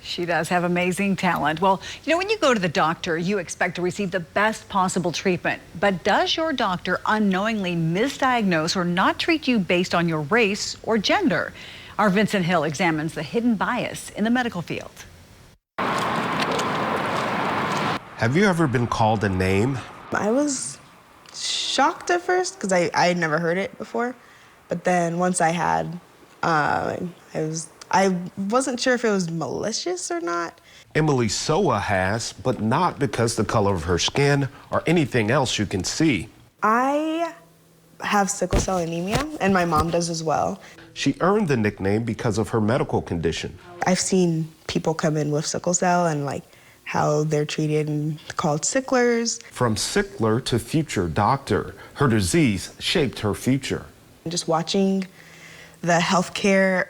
She does have amazing talent. Well, when you go to the doctor, you expect to receive the best possible treatment. But does your doctor unknowingly misdiagnose or not treat you based on your race or gender? Our Vincent Hill examines the hidden bias in the medical field. Have you ever been called a name? I was shocked at first because I had never heard it before. But then once I had, I wasn't sure if it was malicious or not. Emily Soa has, but not because the color of her skin or anything else you can see. I have sickle cell anemia, and my mom does as well. She earned the nickname because of her medical condition. I've seen people come in with sickle cell and how they're treated and called sicklers. From sickler to future doctor, her disease shaped her future. Just watching the healthcare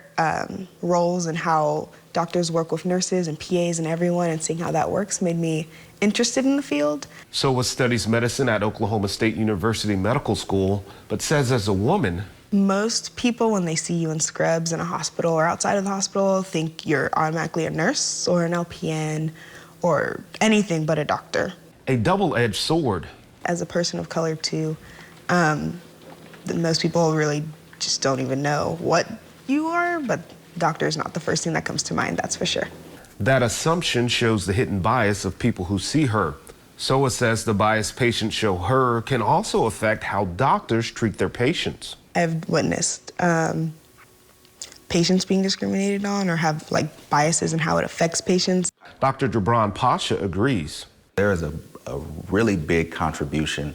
roles and how doctors work with nurses and PAs and everyone and seeing how that works made me interested in the field. Soa studies medicine at Oklahoma State University Medical School, but says as a woman, most people, when they see you in scrubs in a hospital or outside of the hospital, think you're automatically a nurse or an LPN or anything but a doctor. A double-edged sword. As a person of color, too, most people really just don't even know what you are, but doctor is not the first thing that comes to mind, that's for sure. That assumption shows the hidden bias of people who see her. Soa says the bias patients show her can also affect how doctors treat their patients. I've witnessed patients being discriminated on or have biases in how it affects patients. Dr. Jabran Pasha agrees. There is a really big contribution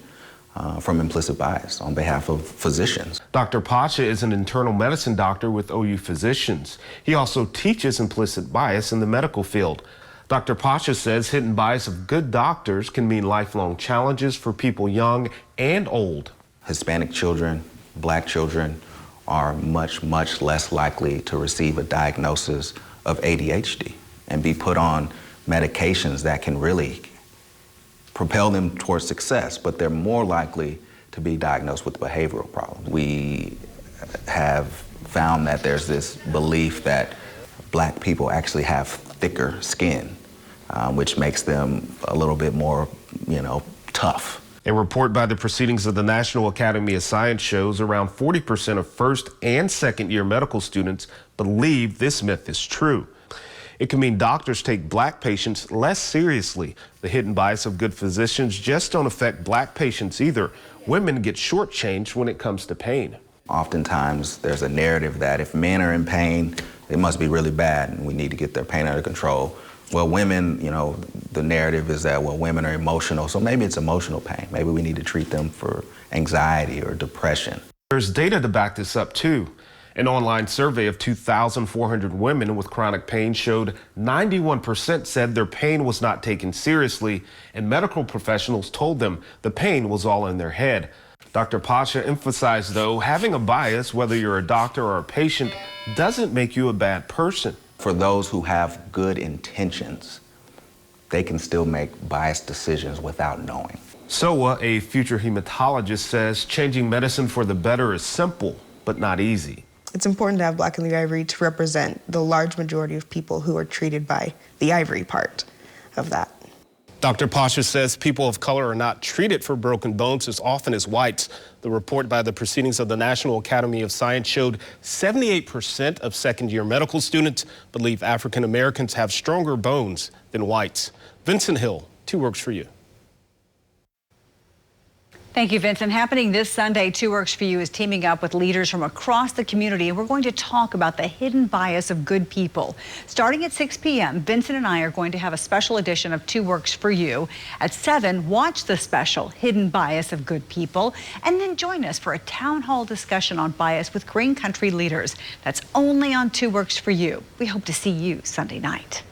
from implicit bias on behalf of physicians. Dr. Pasha is an internal medicine doctor with OU Physicians. He also teaches implicit bias in the medical field. Dr. Pasha says hidden bias of good doctors can mean lifelong challenges for people young and old. Hispanic children, Black children are much, much less likely to receive a diagnosis of ADHD and be put on medications that can really propel them towards success, but they're more likely to be diagnosed with behavioral problems. We have found that there's this belief that Black people actually have thicker skin, which makes them a little bit more, tough. A report by the Proceedings of the National Academy of Science shows around 40% of first and second year medical students believe this myth is true. It can mean doctors take Black patients less seriously. The hidden bias of good physicians just don't affect Black patients either. Women get shortchanged when it comes to pain. Oftentimes, there's a narrative that if men are in pain, they must be really bad and we need to get their pain under control. Well, women, the narrative is that, women are emotional, so maybe it's emotional pain. Maybe we need to treat them for anxiety or depression. There's data to back this up, too. An online survey of 2,400 women with chronic pain showed 91% said their pain was not taken seriously, and medical professionals told them the pain was all in their head. Dr. Pasha emphasized, though, having a bias, whether you're a doctor or a patient, doesn't make you a bad person. For those who have good intentions, they can still make biased decisions without knowing. Soa, a future hematologist, says changing medicine for the better is simple, but not easy. It's important to have Black in the Ivory to represent the large majority of people who are treated by the ivory part of that. Dr. Pasha says people of color are not treated for broken bones as often as whites. The report by the Proceedings of the National Academy of Science showed 78% of second-year medical students believe African Americans have stronger bones than whites. Vincent Hill, 2 Works for You. Thank you, Vincent. Happening this Sunday, 2 Works for You is teaming up with leaders from across the community, and we're going to talk about the hidden bias of good people. Starting at 6 p.m., Vincent and I are going to have a special edition of 2 Works for You. At 7, watch the special Hidden Bias of Good People, and then join us for a town hall discussion on bias with Green Country leaders. That's only on 2 Works for You. We hope to see you Sunday night.